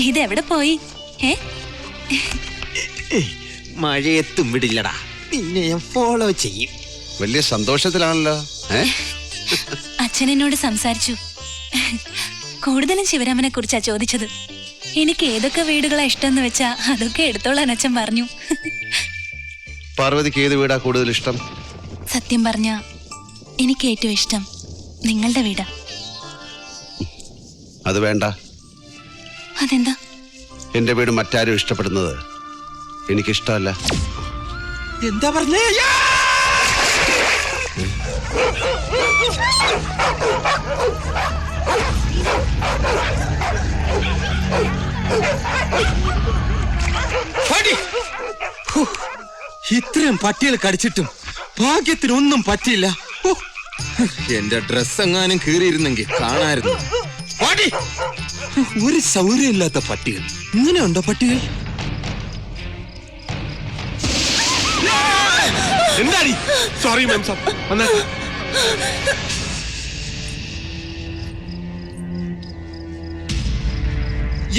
ഇതെവിടെ പോയി? മഴയത്തും വിടില്ലടാ, നിന്നെ ഞാൻ ഫോളോ ചെയ്യും. വലിയ സന്തോഷത്തിലാണല്ലോ. അച്ഛൻ എന്നോട് സംസാരിച്ചു. കൂടുതലും ശിവരാമനെ കുറിച്ചാ ചോദിച്ചത്. എനിക്ക് ഏതൊക്കെ വീടുകളാ ഇഷ്ടം വെച്ചാ അതൊക്കെ എടുത്തോളാൻ അച്ഛൻ പറഞ്ഞു. പാർവതിക്ക് ഏത് വീടാ കൂടുതൽ ഇഷ്ടം? സത്യം പറഞ്ഞ എനിക്ക് ഏറ്റവും ഇഷ്ടം നിങ്ങളുടെ വീടാ. അത് വേണ്ട. അതെന്താ? എന്റെ വീട് മറ്റാരും ഇഷ്ടപ്പെടുന്നത് എനിക്കിഷ്ടമല്ല. എന്താ പറഞ്ഞേ? ഇത്രയും പട്ടികൾ കടിച്ചിട്ടും ഭാഗ്യത്തിനൊന്നും പറ്റിയില്ല. എന്റെ ഡ്രസ് എങ്ങാനും കീറിയിരുന്നെങ്കിൽ കാണായിരുന്നു. ഒരു സൗകര്യമില്ലാത്ത പട്ടികൾ. ഇങ്ങനെയുണ്ടോ പട്ടികൾ? എന്താടി? Sorry ma'am sir.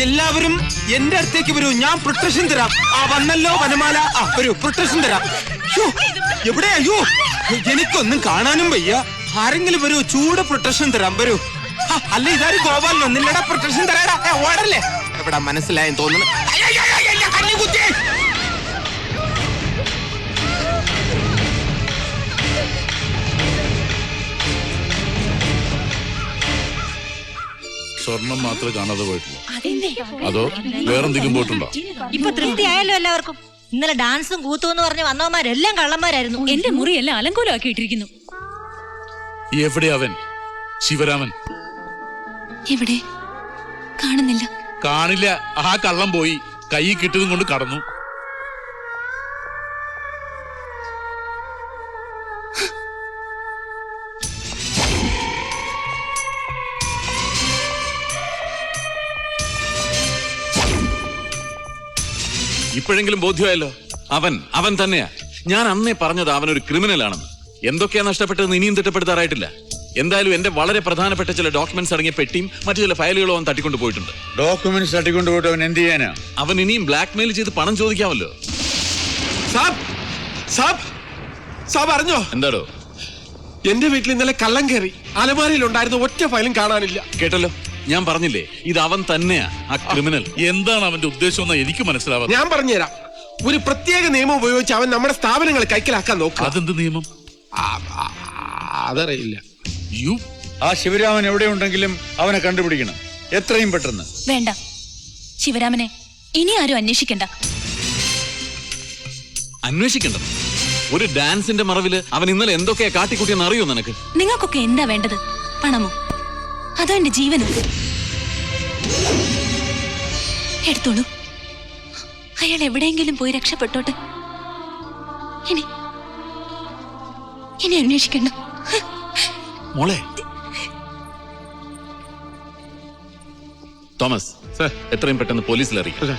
എല്ലാവരും എന്റെ അടുത്തേക്ക് വരൂ, ഞാൻ പ്രൊട്ടക്ഷൻ തരാം. വന്നല്ലോ വനമാല, വരൂ, പ്രൊട്ടക്ഷൻ തരാം. എവിടെയാ? അയ്യോ, എനിക്കൊന്നും കാണാനും വയ്യ. ആരെങ്കിലും വരൂ, ചൂട് പ്രൊട്ടക്ഷൻ തരാം, വരൂ. അല്ല, ഇതാരും ഗോപാലനോ? നിന്നടാ പ്രൊട്ടക്ഷൻ തരാടാ. ഓടല്ലേ? എവിടെ മനസ്സിലായെന്ന് തോന്നുന്നു. സ്വർണം മാത്രമേ കാണാതെ പോയിട്ടുള്ളൂ. അതോ വേറെന്തെങ്കിലും പോയിട്ടുണ്ടോ? ഇപ്പൊ തൃപ്തിയായല്ലോ എല്ലാവർക്കും. ഇന്നലെ ഡാൻസും കൂത്തും എന്ന് പറഞ്ഞ് വന്നവന്മാരെല്ലാം കള്ളന്മാരായിരുന്നു. എന്റെ മുറിയെല്ലാം അലങ്കോലമാക്കി ഇട്ടിരിക്കുന്നു. എവിടെ അവൻ? ശിവരാമൻ എവിടെ? കാണുന്നില്ല. കാണില്ല. ആ കള്ളം പോയി കൈ കിട്ടിയതും കൊണ്ട് കടന്നു. ഇപ്പോഴെങ്കിലും ബോധ്യമായല്ലോ, അവൻ തന്നെയാ. ഞാൻ അന്നേ പറഞ്ഞത് അവനൊരു ക്രിമിനൽ ആണെന്ന്. എന്തൊക്കെയാ നഷ്ടപ്പെട്ടതെന്ന് ഇനിയും തിട്ടപ്പെടുത്താറായിട്ടില്ല. എന്തായാലും എന്റെ വളരെ പ്രധാനപ്പെട്ട ചില ഡോക്യുമെന്റ്സ് അടങ്ങിയ പെട്ടിയും മറ്റു ചില ഫയലുകളും അവൻ തട്ടിക്കൊണ്ട് പോയിട്ടുണ്ട്. ഡോക്യുമെന്റ്സ് തട്ടിക്കൊണ്ട് പോയിട്ട് അവൻ എന്ത് ചെയ്യാനാ? അവൻ ഇനിയും ബ്ലാക്ക് മെയിൽ ചെയ്ത് പണം ചോദിക്കാമല്ലോ. അറിഞ്ഞോ? എന്താടോ? എന്റെ വീട്ടിൽ ഇന്നലെ കള്ളം കയറി. അലമാരയിൽ ഉണ്ടായിരുന്ന ഒറ്റ ഫയലും കാണാനില്ല. കേട്ടല്ലോ, ഞാൻ പറഞ്ഞില്ലേ, ഇത് അവൻ തന്നെയാ ആ ക്രിമിനൽ. എന്താണ് അവന്റെ ഉദ്ദേശം എന്ന് എനിക്ക് മനസ്സിലാവാം. ഞാൻ പറഞ്ഞുതരാം. ഒരു പ്രത്യേക നിയമം ഉപയോഗിച്ച് അവൻ നമ്മുടെ സ്ഥാപനങ്ങൾ കൈക്കലാക്കാൻ നോക്കുക. അതെന്ത് നിയമം? അതറിയില്ല. ആ ശിവരാമൻ എവിടെ ഉണ്ടെങ്കിലും അവനെ കണ്ടുപിടിക്കണം, എത്രയും പെട്ടെന്ന്. വേണ്ട, ശിവരാമനെ ഇനി ആരും അന്വേഷിക്കണ്ട. അന്വേഷിക്കണ്ട? ഒരു ഡാൻസിന്റെ മറവില് അവൻ ഇന്നലെ എന്തൊക്കെയാ കാട്ടിക്കുട്ടിയെന്ന് അറിയോ നിനക്ക്? നിങ്ങൾക്കൊക്കെ എന്താ വേണ്ടത്? പണമോ? അതോ എന്റെ ജീവനോ? എടുത്തോളൂ. അയാൾ എവിടെയെങ്കിലും പോയി രക്ഷപ്പെട്ടോട്ടെ. ഇനി അന്വേഷിക്കണ്ട. മോളെ. തോമസ്, എത്രയും പെട്ടെന്ന് പോലീസിൽ അറിയിക്കും.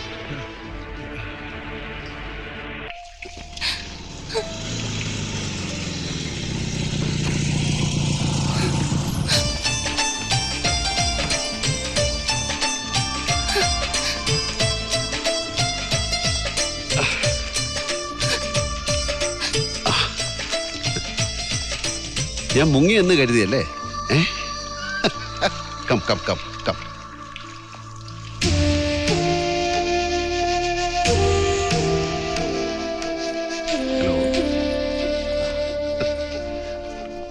ഞാൻ മുങ്ങി എന്ന് കരുതിയല്ലേ? Come come come come. Hello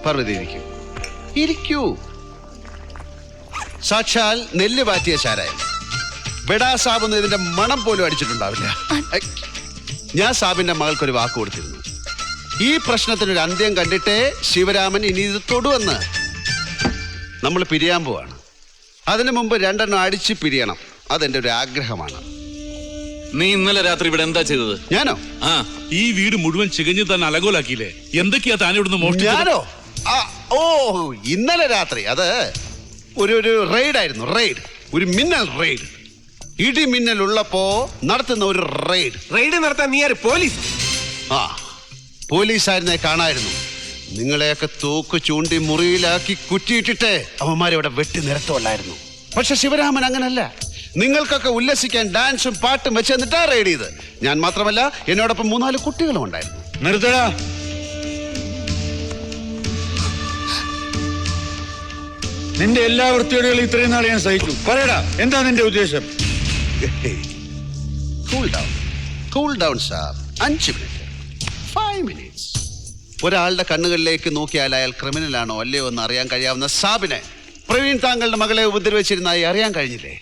Parvathi, ഇരിക്കൂ. സാക്ഷാൽ നെല്ല് പാറ്റിയ ചാരായം. ബെഡാ സാബ് ഒന്നും ഇതിന്റെ മണം പോലും അടിച്ചിട്ടുണ്ടാവില്ല. ഞാൻ സാബിന്റെ മകൾക്കൊരു വാക്ക് കൊടുത്തിരുന്നു. ഈ പ്രശ്നത്തിനൊരു അന്ത്യം കണ്ടിട്ടേ ശിവരാമൻ ഇനി ഇത് തൊടുവെന്ന്. നമ്മൾ പിരിയാൻ പോവാണ്. അതിനു മുമ്പ് രണ്ടെണ്ണം അടിച്ച് പിരിയണം. അതെന്റെ ഒരു ആഗ്രഹമാണ്. നീ ഇന്നലെ രാത്രി ഇവിടെ എന്താ ചെയ്തത്? ഞാനോ? ഈ വീട് മുഴുവൻ ചികഞ്ഞ് തന്നെ അലങ്കോലാക്കിയില്ലേ? എന്തൊക്കെയാ താൻ ഇവിടുന്ന് മോഷ്ടിച്ചത്? ഞാനോ? ഇന്നലെ രാത്രി അത് ഒരു റെയ്ഡായിരുന്നു. ഒരു മിന്നൽ റെയ്ഡ്. ഇടിമിന്നൽ ഉള്ളപ്പോ നടത്തുന്ന ഒരു റെയ്ഡ് നടത്താൻ നീ ആര്? പോലീസ്? പോലീസായിരുന്നേ കാണായിരുന്നു. നിങ്ങളെയൊക്കെ തൂക്ക് ചൂണ്ടി മുറിയിലാക്കി കുറ്റിയിട്ടിട്ട് അവന്മാരെ ഇവിടെ വെട്ടി നിരത്തുമല്ലായിരുന്നു. പക്ഷെ ശിവരാമൻ അങ്ങനല്ല. നിങ്ങൾക്കൊക്കെ ഉല്ലസിക്കാൻ ഡാൻസും പാട്ടും വെച്ച് എന്നിട്ടാ റൈഡ് ചെയ്ത്. ഞാൻ മാത്രമല്ല, എന്നോടൊപ്പം 3-4 കുട്ടികളും ഉണ്ടായിരുന്നു. നിർത്തടാ. നിന്റെ എല്ലാ വൃത്തിയോടുകളും ഇത്രയും നാൾ ഞാൻ സഹിച്ചു. പറയടാ, എന്താ നിന്റെ ഉദ്ദേശം? Cool down sir. 5 minute, 5 minutes. ഒരാളുടെ കണ്ണുകളിലേക്ക് നോക്കിയാൽ അയാൾ ക്രിമിനലാണോ അല്ലയോ എന്ന് അറിയാൻ കഴിയാവുന്ന സാബിനെ പ്രവീൺ താങ്കളുടെ മകളെ ഉപദ്രവിച്ചിരുന്നതായി അറിയാൻ കഴിഞ്ഞില്ലേ?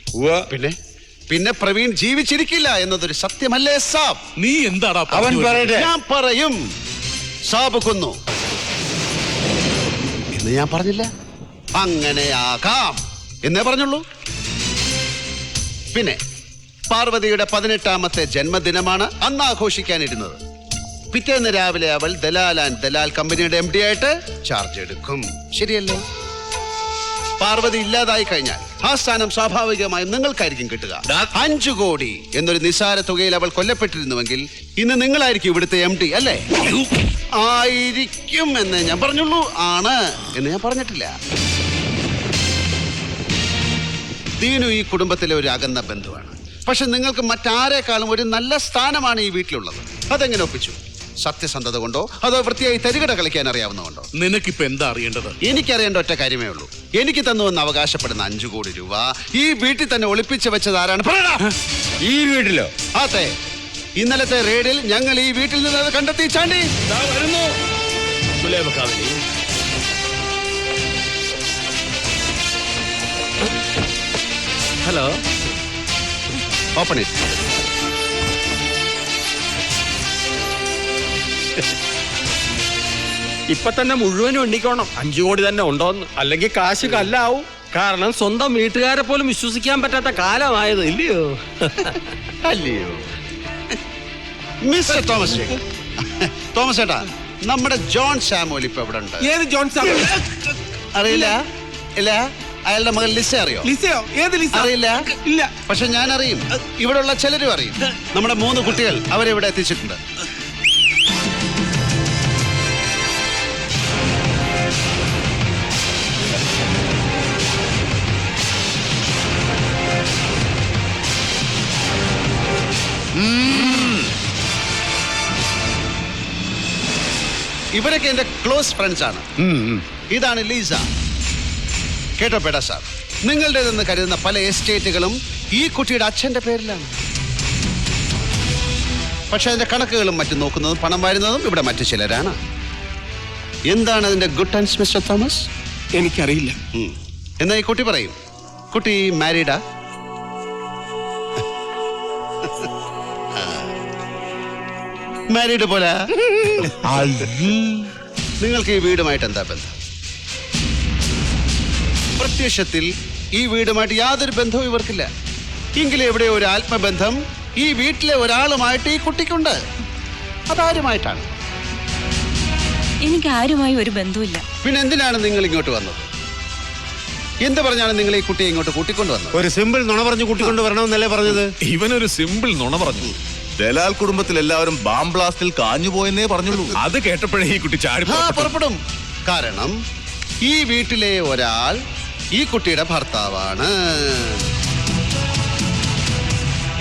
പിന്നെ പ്രവീൺ ജീവിച്ചിരിക്കില്ല എന്നതൊരു സത്യമല്ലേ സാബ്? നീ എന്താടാ അവൻ പറയട്ടെ. ഞാൻ പറയും. സാബ് കൊന്നു എന്ന് ഞാൻ പറഞ്ഞില്ല. അങ്ങനെയാകാം എന്നേ പറഞ്ഞുള്ളൂ. പിന്നെ പാർവതിയുടെ 18ാമത്തെ ജന്മദിനമാണ് അന്ന് ആഘോഷിക്കാനിരുന്നത്. പിറ്റേന്ന് രാവിലെ അവൾ ദലാൽ കമ്പനിയുടെ MD ആയിട്ട് ചാർജ് എടുക്കും. ശരിയല്ലേ? പാർവതി ഇല്ലാതായി കഴിഞ്ഞാൽ ആ സ്ഥാനം സ്വാഭാവികമായും നിങ്ങൾക്കായിരിക്കും കിട്ടുക. 5 കോടി എന്നൊരു നിസ്സാര തുകയിൽ അവൾ കൊല്ലപ്പെട്ടിരുന്നുവെങ്കിൽ ഇന്ന് നിങ്ങളായിരിക്കും ഇവിടുത്തെ MD, അല്ലേ? ആയിരിക്കും എന്ന് ഞാൻ പറഞ്ഞുള്ളൂ. ആണ് എന്ന് ഞാൻ പറഞ്ഞിട്ടില്ല. ദീനു ഈ കുടുംബത്തിലെ ഒരു അകന്ന ബന്ധുവാണ്. പക്ഷെ നിങ്ങൾക്ക് മറ്റാരേക്കാളും ഒരു നല്ല സ്ഥാനമാണ് ഈ വീട്ടിലുള്ളത്. അതെങ്ങനെ ഒപ്പിച്ചു? സത്യസന്ധത കൊണ്ടോ അതോ വൃത്തിയായി തരികട കളിക്കാൻ അറിയാവുന്നതുകൊണ്ടോ? നിനക്കിപ്പോ എന്താ അറിയേണ്ടത്? എനിക്കറിയേണ്ട ഒറ്റ കാര്യമേ ഉള്ളൂ. എനിക്ക് തന്നുവെന്ന് അവകാശപ്പെടുന്ന 5 കോടി രൂപ ഈ വീട്ടിൽ തന്നെ ഒളിപ്പിച്ച് വെച്ചത് ആരാണ്? ഈ വീട്ടിലോ? അതെ. ഇന്നലത്തെ റെയ്ഡിൽ ഞങ്ങൾ ഈ വീട്ടിൽ നിന്ന് അത് കണ്ടെത്തി. ചാണ്ടി വരുന്നു. Hello, open it. ഇപ്പൊ തന്നെ മുഴുവനും എണ്ണിക്കോണം. 5 കോടി തന്നെ ഉണ്ടോന്ന്, അല്ലെങ്കിൽ കാശ് കല്ലാവും. കാരണം സ്വന്തം വീട്ടുകാരെ പോലും വിശ്വസിക്കാൻ പറ്റാത്ത കാലമായത്, ഇല്ലയോ? അല്ലയോ മിസ്റ്റർ തോമസ്? തോമസ് ഏട്ടാ, നമ്മുടെ ജോൺ സാമുവൽ ഇപ്പൊ ഇവിടെ ഉണ്ട്. ഏത് ജോൺ സാമുവൽ? അറിയില്ല? ഇല്ല. അയാളുടെ മകൾ ലിസ അറിയോ? ലിസയോ? ഏത് ലിസ? അറിയില്ല. ഇല്ല. പക്ഷെ ഞാൻ അറിയും. ഇവിടെയുള്ള ചിലരും അറിയും. നമ്മുടെ 3 കുട്ടികൾ അവരെ ഇവിടെ എത്തിച്ചിട്ടുണ്ട്. ഇവരൊക്കെ എന്റെ ക്ലോസ് ഫ്രണ്ട്സ് ആണ്. ഇതാണ് ലീസ. കേട്ടോ പേടാ സാർ, നിങ്ങളുടേതെന്ന് കരുതുന്ന പല എസ്റ്റേറ്റുകളും ഈ കുട്ടിയുടെ അച്ഛന്റെ പേരിലാണ്. പക്ഷെ അതിന്റെ കണക്കുകളും മറ്റും നോക്കുന്നതും പണം വാരുന്നതും ഇവിടെ മറ്റു ചിലരാണ്. എന്താണ് അതിന്റെ ഗുഡ് ടൈംസ് മിസ്റ്റർ തോമസ്? എനിക്കറിയില്ല. എന്നാ ഈ കുട്ടി പറയും. കുട്ടി മാരീഡാ? മാരീഡ് പോലെ. നിങ്ങൾക്ക് ഈ വീടുമായിട്ട് എന്താ ബന്ധം? പ്രത്യക്ഷത്തിൽ ഈ വീടുമായിട്ട് യാതൊരു ബന്ധവും ഇവർക്കില്ല. എങ്കിലും എവിടെ ഒരു ആത്മബന്ധം ഈ വീട്ടിലെ ഒരാളുമായിട്ട് ഈ കുട്ടിക്കുണ്ട്. അതാരുമായിട്ടാണ്? എനിക്ക് ആരുമായി ഒരു ബന്ധവുമില്ല. പിന്നെ എന്തിനാണ് നിങ്ങൾ ഇങ്ങോട്ട് വന്നത്? എന്ത് പറഞ്ഞാണ് നിങ്ങൾ ഈ കുട്ടിയെ ഇങ്ങോട്ട് കൂട്ടിക്കൊണ്ട് വന്നത്? ഒരു സിമ്പിൾ നുണ പറഞ്ഞു കൂട്ടിക്കൊണ്ട് വരണമെന്നല്ലേ പറഞ്ഞത്? ഇവനൊരു സിമ്പിൾ നുണ പറഞ്ഞു. ദലാൽ കുടുംബത്തിൽ എല്ലാവരും ബാം ബ്ലാസ്റ്റിൽ കാഞ്ഞുപോയെന്നേ പറഞ്ഞുള്ളൂ. അത് കേട്ടപ്പോഴേ ഈ കുട്ടി ചാടി പുറപ്പെടും. കാരണം ഈ വീട്ടിലെ ഒരാൾ ഈ കുട്ടിയുടെ ഭർത്താവാണ്.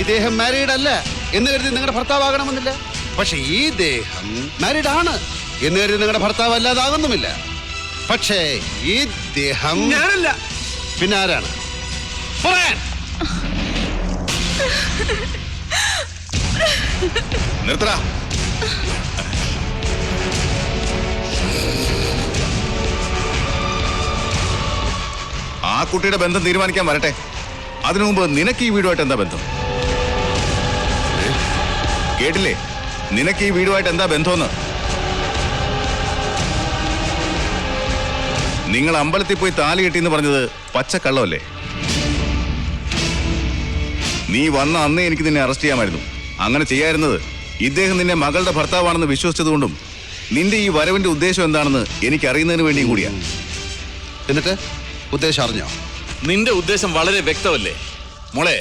ഇദ്ദേഹം മാരീഡ് അല്ല എന്ന് കരുതി നിങ്ങളുടെ ഭർത്താവാകണമെന്നില്ല. പക്ഷെ ഈ ദേഹം മാരീഡ് ആണ് എന്ന് കരുതി നിങ്ങളുടെ ഭർത്താവ് അല്ലാതാകുന്നുമില്ല. പക്ഷേ ഈ ദേഹം ഞാനല്ല. പിന്നെ ആരാണ്? പറയാൻ. നിർത്തടാ. ആ കുട്ടിയുടെ ബന്ധം തീരുമാനിക്കാൻ വരട്ടെ. അതിനു മുമ്പ് നിനക്ക് ഈ വീടുമായിട്ട് എന്താ ബന്ധം? കേട്ടില്ലേ? നിനക്ക് ഈ വീടുമായിട്ട് എന്താ ബന്ധമെന്ന്? നിങ്ങൾ അമ്പലത്തിൽ പോയി താലി കെട്ടിയെന്ന് പറഞ്ഞത് പച്ചക്കള്ളമല്ലേ? നീ വന്ന അന്നേ എനിക്ക് നിന്നെ അറസ്റ്റ് ചെയ്യാമായിരുന്നു. അങ്ങനെ ചെയ്യായിരുന്നത് ഇദ്ദേഹം നിന്നെ മകളുടെ ഭർത്താവാണെന്ന് വിശ്വസിച്ചതുകൊണ്ടും നിന്റെ ഈ വരവിന്റെ ഉദ്ദേശം എന്താണെന്ന് എനിക്ക് അറിയുന്നതിന് വേണ്ടിയും കൂടിയാ. എന്നിട്ട് ഉദ്ദേശം അറിഞ്ഞോ? നിന്റെ ഉദ്ദേശം വളരെ വ്യക്തമല്ലേ മോളെ?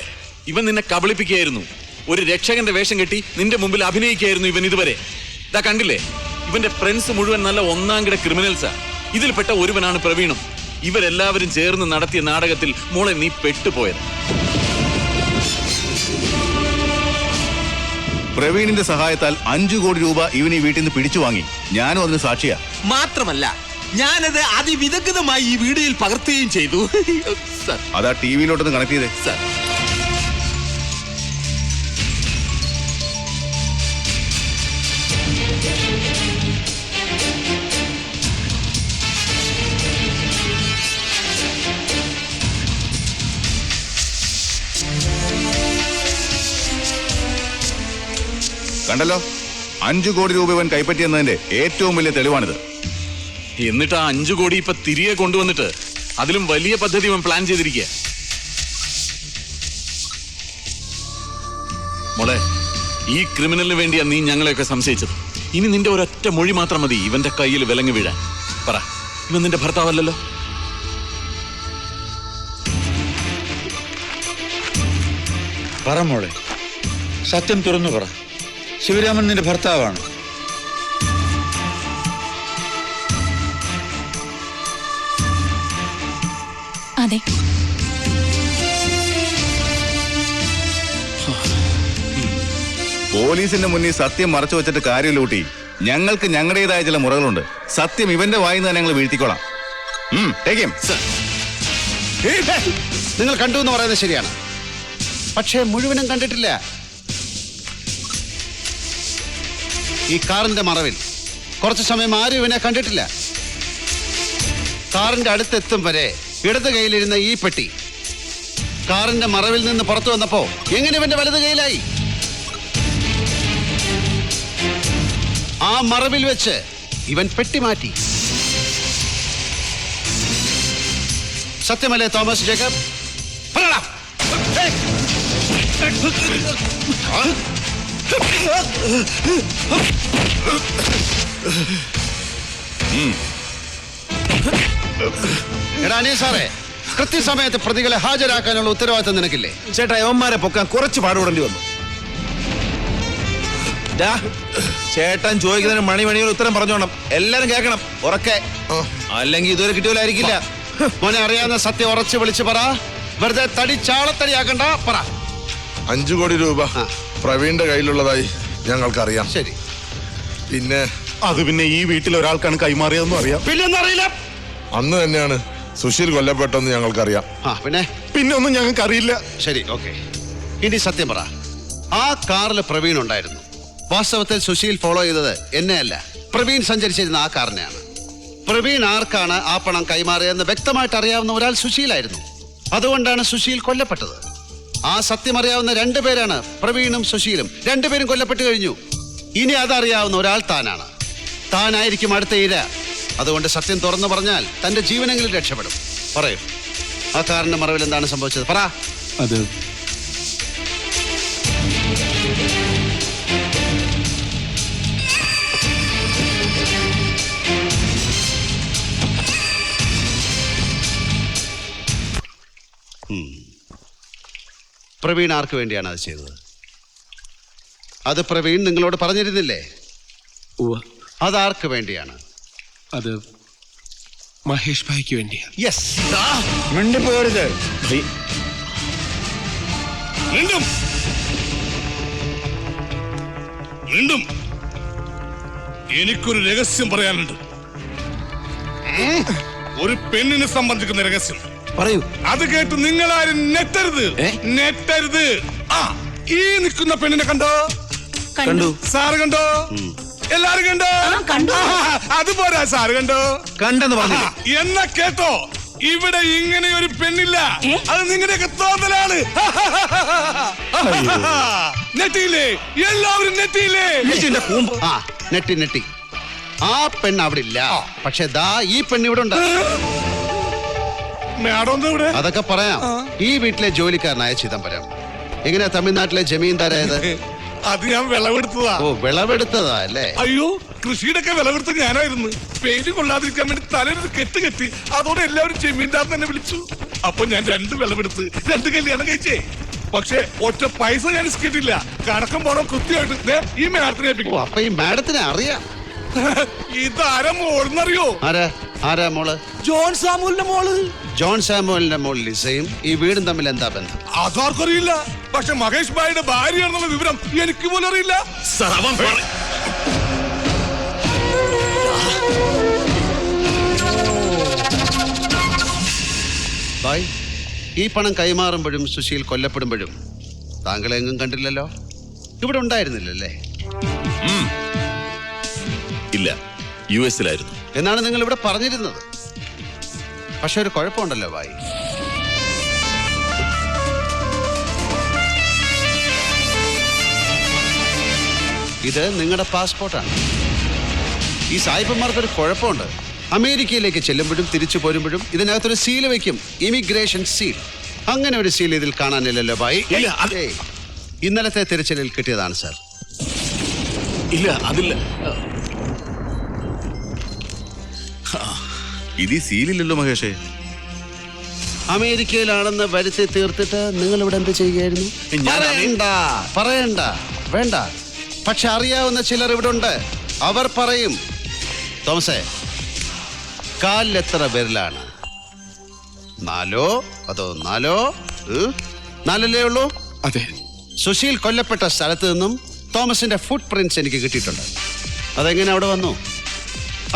ഇവൻ നിന്നെ കബളിപ്പിക്കുകയായിരുന്നു. ഒരു രക്ഷകന്റെ വേഷം കെട്ടി നിന്റെ മുമ്പിൽ അഭിനയിക്കുകയായിരുന്നു ഇവൻ ഇതുവരെ. ഇതാ കണ്ടില്ലേ? ഇവന്റെ ഫ്രണ്ട്സ് മുഴുവൻ നല്ല ഒന്നാംകിട ക്രിമിനൽസാ. ഇതിൽപ്പെട്ട ഒരുവനാണ് പ്രവീണും. ഇവരെല്ലാവരും ചേർന്ന് നടത്തിയ നാടകത്തിൽ മോളെ നീ പെട്ടുപോയത്. പ്രവീണിന്റെ സഹായത്താൽ 5 കോടി രൂപ ഇവൻ ഈ വീട്ടിൽ നിന്ന് പിടിച്ചു വാങ്ങി. ഞാനും അതിന് സാക്ഷിയാ. മാത്രമല്ല ഞാനത് അതിവിദഗ്ധമായി ഈ വീഡിയോയിൽ പകർത്തുകയും ചെയ്തു. സർ, അതാ ടിവിയിലോട്ടൊന്ന് കണക്ട് ചെയ്തേ. സർ. കണ്ടല്ലോ, 5 കോടി രൂപ ഇവൻ കൈപ്പറ്റിയെന്നതിന്റെ ഏറ്റവും വലിയ തെളിവാണിത്. എന്നിട്ട് ആ 5 കോടി ഇപ്പൊ തിരികെ കൊണ്ടുവന്നിട്ട് അതിലും വലിയ പദ്ധതി ഇവൻ പ്ലാൻ ചെയ്തിരിക്കുക. മോളെ, ഈ ക്രിമിനലിന് വേണ്ടിയാ നീ ഞങ്ങളെയൊക്കെ സംശയിച്ചത്. ഇനി നിന്റെ ഒരൊറ്റ മൊഴി മാത്രം മതി ഇവന്റെ കയ്യിൽ വിലങ്ങ് വീഴാൻ. പറ, ഇവൻ നിന്റെ ഭർത്താവല്ലല്ലോ? പറ മോളെ, സത്യം തുറന്നു പറ. ശിവരാമൻ നിന്റെ ഭർത്താവാണ്? അതെ. പോലീസിന്റെ മുന്നിൽ സത്യം മറച്ചു വെച്ചിട്ട് കാര്യമില്ല ഊട്ടി. ഞങ്ങൾക്ക് ഞങ്ങളുടേതായ ചില മുറകളുണ്ട്. സത്യം ഇവന്റെ വായിൽ നിന്ന് ഞങ്ങൾ വീഴ്ത്തിക്കോളാം. നിങ്ങൾ കണ്ടു എന്ന് പറയുന്നത് ശരിയാണ്, പക്ഷേ മുഴുവനും കണ്ടിട്ടില്ല. ഈ കാറിന്റെ മറവിൽ കുറച്ചു സമയം ആരും ഇവനെ കണ്ടിട്ടില്ല. കാറിന്റെ അടുത്തെത്തും വരെ ഇടത് കയ്യിലിരുന്ന ഈ പെട്ടി കാറിന്റെ മറവിൽ നിന്ന് പുറത്തു വന്നപ്പോ എങ്ങനെ ഇവന്റെ വലത് കയ്യിലായി? ആ മറവിൽ വെച്ച് ഇവൻ പെട്ടി മാറ്റി. സത്യമല്ലേ തോമസ് ജേക്കബ്? പറയടാ. എടാ അനീസ് സാറേ, കൃത്യസമയത്ത് പ്രതികളെ ഹാജരാക്കാനുള്ള ഉത്തരവാദിത്തം നിനക്കില്ലേ? ചേട്ടാ, യവന്മാരെ പൊക്കാൻ കുറച്ച് പാടുപെടേണ്ടി വന്നു. ചേട്ടൻ ചോദിക്കുന്നതിന് മണിമണികൾ ഉത്തരം പറഞ്ഞോണം. എല്ലാരും കേൾക്കണം ഉറക്കെ, അല്ലെങ്കിൽ ഇതുവരെ കിട്ടിയോലായിരിക്കില്ല. മോനെ, അറിയാവുന്ന സത്യം ഉറച്ചു വിളിച്ച് പറ. വെറുതെ ചാളത്തടിയാക്കണ്ട, പറ. 5 കോടി രൂപ പ്രവീണിന്റെ കയ്യിലുള്ളതായി ഞങ്ങൾക്കറിയാം. ശരി. പിന്നെ ഈ വീട്ടിൽ ഒരാൾക്കാണ് കൈമാറിയതെന്നും അറിയാം. പിന്നൊന്നറിയില്ല. അന്ന് തന്നെയാണ് സുശീൽ കൊല്ലപ്പെട്ടെന്ന് ഞങ്ങൾക്കറിയാം. പിന്നെ ഒന്നും ഞങ്ങൾക്ക് അറിയില്ല. ശരി, ഓക്കെ. ഇനി സത്യം പറ. ആ കാറിൽ പ്രവീൺ ഉണ്ടായിരുന്നു. വാസ്തവത്തിൽ സുശീൽ ഫോളോ ചെയ്തത് എന്നെയല്ല, പ്രവീൺ സഞ്ചരിച്ചിരുന്ന ആ കാറിനെയാണ്. പ്രവീൺ ആർക്കാണ് ആ പണം കൈമാറിയതെന്ന് വ്യക്തമായിട്ട് അറിയാവുന്ന ഒരാൾ സുശീലായിരുന്നു. അതുകൊണ്ടാണ് സുശീൽ കൊല്ലപ്പെട്ടത്. ആ സത്യം അറിയാവുന്ന 2 പേരാണ് പ്രവീണും സുശീലും. 2 പേരും കൊല്ലപ്പെട്ടു കഴിഞ്ഞു. ഇനി അതറിയാവുന്ന ഒരാൾ താനാണ്. താനായിരിക്കും അടുത്ത ഇര. അതുകൊണ്ട് സത്യം തുറന്നു പറഞ്ഞാൽ തന്റെ ജീവനെങ്കിലും രക്ഷപ്പെടും. പറയൂ, ആ കാറിന്റെ മറവിൽ എന്താണ് സംഭവിച്ചത്? പറ. അത് പ്രവീൺ ആർക്ക് വേണ്ടിയാണ് അത് ചെയ്തത്? അത് പ്രവീൺ നിങ്ങളോട് പറഞ്ഞിരുന്നില്ലേ? അതാർക്ക് വേണ്ടിയാണ്? അത് മഹേഷ് ഭായിക്ക് വേണ്ടിയാണ്. യെസ്. മിണ്ടിപ്പോരുത്. വീണ്ടും എനിക്കൊരു രഹസ്യം പറയാനുണ്ട്. ഒരു പെണ്ണിനെ സംബന്ധിക്കുന്ന രഹസ്യം. പറയൂ. അത് കേട്ട് നിങ്ങളാരും നെറ്റരുത്. ഈ നിൽക്കുന്ന പെണ്ണിനെ കണ്ടോ? കണ്ടു. സാറ് കണ്ടോ? എല്ലാരും കണ്ടോ? അതുപോരാ, സാറ് കണ്ടോ? കണ്ടെന്ന് പറഞ്ഞു. എന്നാ കേട്ടോ, ഇവിടെ ഇങ്ങനെ ഒരു പെണ്ണില്ല. അത് നിങ്ങളുടെയൊക്കെ തോന്നലാണ്. നെറ്റിയില്ലേ? എല്ലാവരും നെറ്റിയില്ലേ? നെട്ടി. ആ പെണ്ണ് അവിടെ ഇല്ല. പക്ഷെ ദാ ഈ പെണ്ണ് ഇവിടെ ഉണ്ട്. അതൊക്കെ പറയാം. ഈ വീട്ടിലെ ജോലിക്കാരനായ ചിദംബരം എങ്ങനെയാ തമിഴ്നാട്ടിലെ ജമീന്ദാരായത്? അത് ഞാൻ വിളവെടുത്തതാ. ഓ, വിളവെടുത്തതാ അല്ലേ? അയ്യോ, കൃഷിയുടെ ഒക്കെ വിളവെടുത്ത് ഞാനായിരുന്നു. പേര് കൊള്ളാതിരിക്കാൻ വേണ്ടി തലയിൽ കെട്ടി അതോടെ എല്ലാവരും ജമീന്ദാർ തന്നെ വിളിച്ചു. അപ്പൊ ഞാൻ 2 വിളവെടുത്ത് 2 കല്യാണം കഴിച്ചേ. പക്ഷെ ഒറ്റ പൈസ ഞാൻ കിട്ടില്ല. കണക്കം പോണോ കൃത്യമായിട്ട് ഈ മാഡത്തിനെ. അപ്പൊ ഈ മാഡത്തിനെ അറിയാം. ഇതാരാ മോളെന്നറിയോ? ആരാ മോള്? ജോൺ സാമുലിന്റെ മോള്. ജോൺ സാമുവലിന്റെ മോൾ ലിസയും ഈ വീടും തമ്മിൽ എന്താ ബന്ധം? അതാർക്കറിയില്ല. പക്ഷെ മഹേഷ് ഭായിയുടെ ഭാര്യയാണെന്നുള്ള വിവരം എനിക്ക് പോലും അറിയില്ല. ഭായ്, ഈ പണം കൈമാറുമ്പോഴും സുശീൽ കൊല്ലപ്പെടുമ്പോഴും താങ്കളെ എങ്ങും കണ്ടില്ലല്ലോ? ഇവിടെ ഉണ്ടായിരുന്നില്ലല്ലേ? ഇല്ല, US-ലായിരുന്നു. എന്നാണ് നിങ്ങൾ ഇവിടെ പറഞ്ഞിരുന്നത്. പക്ഷെ ഒരു കുഴപ്പമുണ്ടല്ലോ ഭായ്. ഇത് നിങ്ങളുടെ പാസ്പോർട്ടാണ്. ഈ സായിപ്പന്മാർക്കൊരു കുഴപ്പമുണ്ട്. അമേരിക്കയിലേക്ക് ചെല്ലുമ്പോഴും തിരിച്ചു പോരുമ്പോഴും ഇതിനകത്തൊരു സീല് വെക്കും, ഇമിഗ്രേഷൻ സീൽ. അങ്ങനെ ഒരു സീൽ ഇതിൽ കാണാനില്ലല്ലോ ഭായ്. ഏയ്, ഇന്നലത്തെ തിരച്ചിലിൽ കിട്ടിയതാണ് സാർ. ഇല്ല, അതില്ല. ഇത് ഈ സീലില്ലല്ലോ മഹേഷേ. അമേരിക്കയിലാണെന്ന് വരുത്തി തീർത്തിട്ട് നിങ്ങൾ ഇവിടെ എന്ത് ചെയ്യുകയായിരുന്നു? പറയണ്ട, വേണ്ട. പക്ഷെ അറിയാവുന്ന ചിലർ ഇവിടെ ഉണ്ട്. അവർ പറയും. തോമസേ, കാലിൽ എത്ര വിരലാണ്? 4 അതോ 4? 4 ഉള്ളൂ. അതെ. സുശീൽ കൊല്ലപ്പെട്ട സ്ഥലത്ത് നിന്നും തോമസിന്റെ ഫുട് പ്രിന്റ്സ് എനിക്ക് കിട്ടിയിട്ടുണ്ട്. അതെങ്ങനെ അവിടെ വന്നു?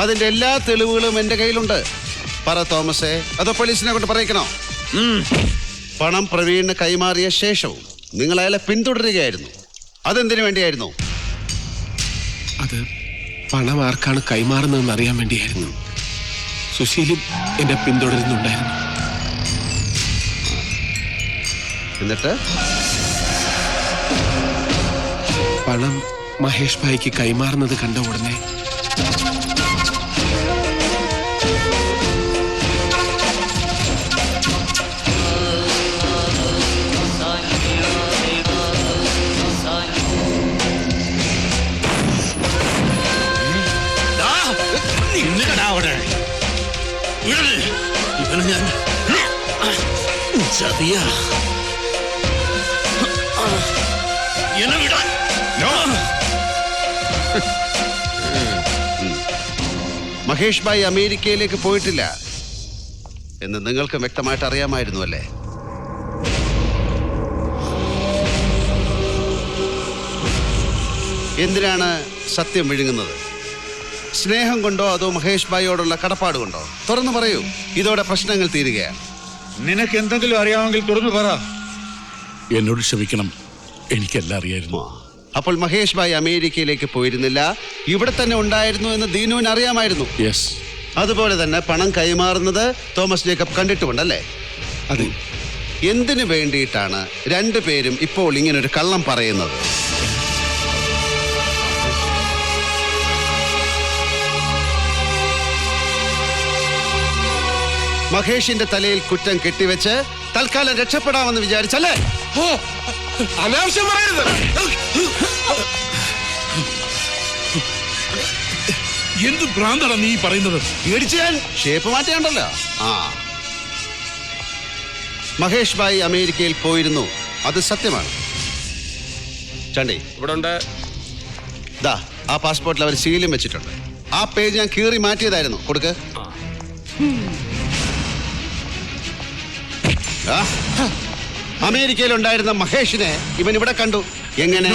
അതിന്റെ എല്ലാ തെളിവുകളും എന്റെ കയ്യിലുണ്ട്. പറ തോമസേ, അതോ പോലീസിനെ കൊണ്ട് പറയിക്കണോ? പണം പ്രവീണിന് കൈമാറിയ ശേഷവും നിങ്ങൾ അയാളെ പിന്തുടരുകയായിരുന്നു. അതെന്തിനു വേണ്ടിയായിരുന്നു? അത് പണം ആർക്കാണ് കൈമാറുന്നതെന്ന് അറിയാൻ വേണ്ടിയായിരുന്നു. സുശീലും എന്നെ പിന്തുടരുന്നുണ്ടായിരുന്നു. എന്നിട്ട് പണം മഹേഷ് ഭായിക്ക് കൈമാറുന്നത് കണ്ട ഉടനെ മഹേഷ് ഭായ് അമേരിക്കയിലേക്ക് പോയിട്ടില്ല എന്ന് നിങ്ങൾക്ക് വ്യക്തമായിട്ട് അറിയാമായിരുന്നു അല്ലേ? എന്തിനാണ് സത്യം വിഴുങ്ങുന്നത്? സ്നേഹം കൊണ്ടോ അതോ മഹേഷ് ഭായിയോടുള്ള കടപ്പാട് കൊണ്ടോ? തുറന്നു പറയൂ, ഇതോടെ പ്രശ്നങ്ങൾ തീരുകയാണ്. നിനക്ക് എന്തെങ്കിലും അറിയാമെങ്കിൽ തുറന്നു പറ. എന്നോട് ക്ഷമിക്കണം, എനിക്കെല്ലാം അറിയായിരുന്നു. അപ്പോൾ മഹേഷ് ഭായ് അമേരിക്കയിലേക്ക് പോയിരുന്നില്ല, ഇവിടെ തന്നെ ഉണ്ടായിരുന്നു എന്ന് ദീനുവിന് അറിയാമായിരുന്നു. യെസ്. അതുപോലെ തന്നെ പണം കൈമാറുന്നത് തോമസ് ജേക്കബ് കണ്ടിട്ടുമുണ്ടല്ലേ? അതെ. എന്തിനു വേണ്ടിയിട്ടാണ് രണ്ടുപേരും ഇപ്പോൾ ഇങ്ങനൊരു കള്ളം പറയുന്നത്? മഹേഷിന്റെ തലയിൽ കുറ്റം കെട്ടിവെച്ച് തൽക്കാലം രക്ഷപ്പെടാമെന്ന് വിചാരിച്ചല്ലേ? അനാവശ്യം പറയരുത്. എന്ത് ഭ്രാന്താണ് നീ പറയുന്നത്? ഇടിച്ച് ഞാൻ ഷേപ്പ് മാറ്റിയുണ്ടല്ലോ. മഹേഷ് ഭായ് അമേരിക്കയിൽ പോയിരുന്നു, അത് സത്യമാണ്. ചണ്ടി ഇവിടെ ഉണ്ട്. ദാ ആ പാസ്പോർട്ടിൽ അവർ സീലും വെച്ചിട്ടുണ്ട്. ആ പേജ് ഞാൻ കീറി മാറ്റിയതായിരുന്നു. കൊടുക്ക്. അമേരിക്കയിൽ ഉണ്ടായിരുന്ന മഹേഷിനെ ഇവൻ ഇവിടെ കണ്ടു. എങ്ങനെ?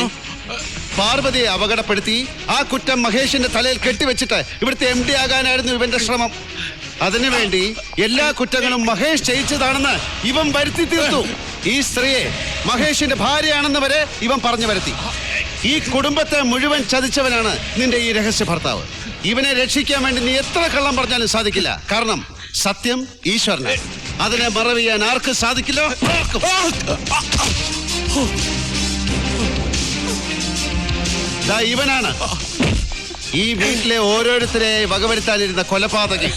പാർവതിയെ അപകടപ്പെടുത്തി ആ കുറ്റം മഹേഷിന്റെ തലയിൽ കെട്ടിവെച്ചിട്ട് ഇവിടുത്തെ MD ആകാനായിരുന്നു ഇവന്റെ ശ്രമം. അതിനുവേണ്ടി എല്ലാ കുറ്റങ്ങളും മഹേഷ് ചെയ്യിച്ചതാണെന്ന് ഇവൻ വരുത്തി തീർത്തു. ഈ സ്ത്രീയെ മഹേഷിന്റെ ഭാര്യയാണെന്ന് വരെ ഇവൻ പറഞ്ഞു വരുത്തി. ഈ കുടുംബത്തെ മുഴുവൻ ചതിച്ചവനാണ് നിന്റെ ഈ രഹസ്യ ഭർത്താവ്. ഇവനെ രക്ഷിക്കാൻ വേണ്ടി നീ എത്ര കള്ളം പറഞ്ഞാലും സാധിക്കില്ല. കാരണം സത്യം ഈശ്വരനാണ്. അതിനെ മറവ് ചെയ്യാൻ ആർക്കും സാധിക്കില്ല. ഇവനാണ് ഈ വീട്ടിലെ ഓരോരുത്തരെ വകവരുത്താനിരുന്ന കൊലപാതകി.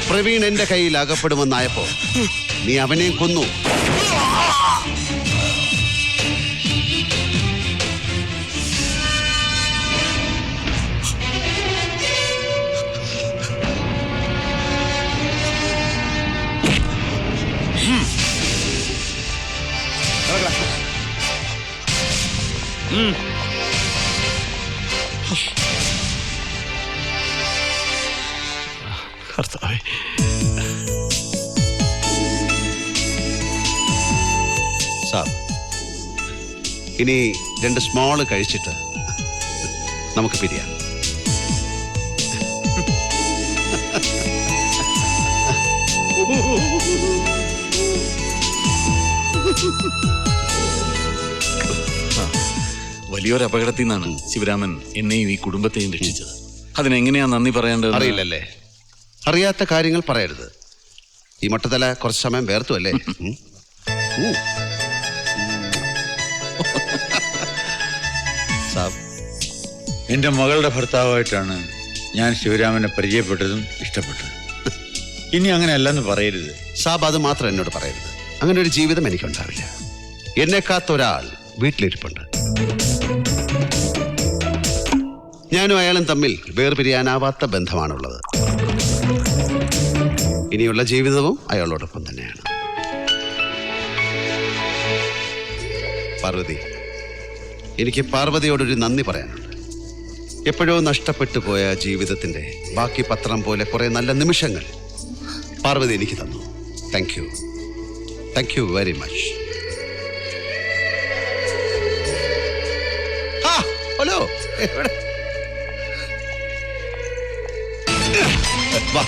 പ്രവീൺ എന്റെ കയ്യിൽ അകപ്പെടുമെന്നായപ്പോ നീ അവനെ കൊന്നു. കർത്താവേ, സാർ, ഇനി 2 സ്മോള് കഴിച്ചിട്ട് നമുക്ക് പിരിയാം. വലിയൊരു അപകടത്തിൽ നിന്നാണ് ശിവരാമൻ എന്നെയും ഈ കുടുംബത്തെയും രക്ഷിച്ചത്. അതിനെങ്ങനെയാ നന്ദി പറയേണ്ടത്? അറിയില്ലല്ലേ? അറിയാത്ത കാര്യങ്ങൾ പറയരുത്. ഈ മൊട്ടത്തല കുറച്ച് സമയം വേർത്തു അല്ലേ? സാബ്, എന്റെ മകളുടെ ഭർത്താവായിട്ടാണ് ഞാൻ ശിവരാമനെ പരിചയപ്പെട്ടതും ഇഷ്ടപ്പെട്ടതും. ഇനി അങ്ങനെയല്ലെന്ന് പറയരുത്. സാബ്, അത് മാത്രം എന്നോട് പറയരുത്. അങ്ങനെ ഒരു ജീവിതം എനിക്കുണ്ടാവില്ല. എന്നെ കാത്തൊരാൾ വീട്ടിലിരിപ്പുണ്ട്. ഞാനും അയാളും തമ്മിൽ വേർപിരിയാനാവാത്ത ബന്ധമാണുള്ളത്. ഇനിയുള്ള ജീവിതവും അയാളോടൊപ്പം തന്നെയാണ്. പാർവതി, എനിക്ക് പാർവതിയോടൊരു നന്ദി പറയാനുണ്ട്. എപ്പോഴോ നഷ്ടപ്പെട്ടു പോയ ജീവിതത്തിന്റെ ബാക്കി പത്രം പോലെ കുറെ നല്ല നിമിഷങ്ങൾ പാർവതി എനിക്ക് തന്നു. Thank you, thank you very much. Hello, വാ,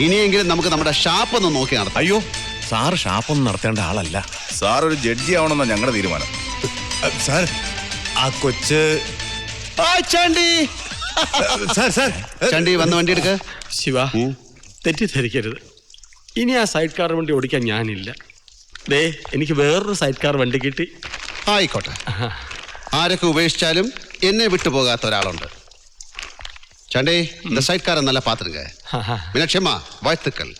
ഇനിയെങ്കിലും നമുക്ക് നമ്മുടെ ഷാപ്പ് ഒന്ന് നോക്കി നടത്താം. അയ്യോ, സാർ ഷാപ്പൊന്നും നടത്തേണ്ട ആളല്ല. സാർ ഒരു ജഡ്ജി ആവണമെന്നാ ഞങ്ങളുടെ തീരുമാനം. സാർ, ആ കൊച്ച് ചാണ്ടി, ചാണ്ടി വന്ന് വണ്ടി എടുക്ക. ശിവ, തെറ്റിദ്ധരിക്കരുത്. ഇനി ആ സൈഡ് കാർ വണ്ടി ഓടിക്കാൻ ഞാനില്ല. ദേ, എനിക്ക് വേറൊരു സൈഡ് കാർ വണ്ടി കിട്ടി. ആയിക്കോട്ടെ, ആരൊക്കെ ഉപേക്ഷിച്ചാലും എന്നെ വിട്ടുപോകാത്ത ഒരാളുണ്ട്. ചാണ്ടി, இந்த சைட் காரை நல்லா பாத்துருங்க. மீனாட்சியம்மா, வாழ்த்துக்கள்.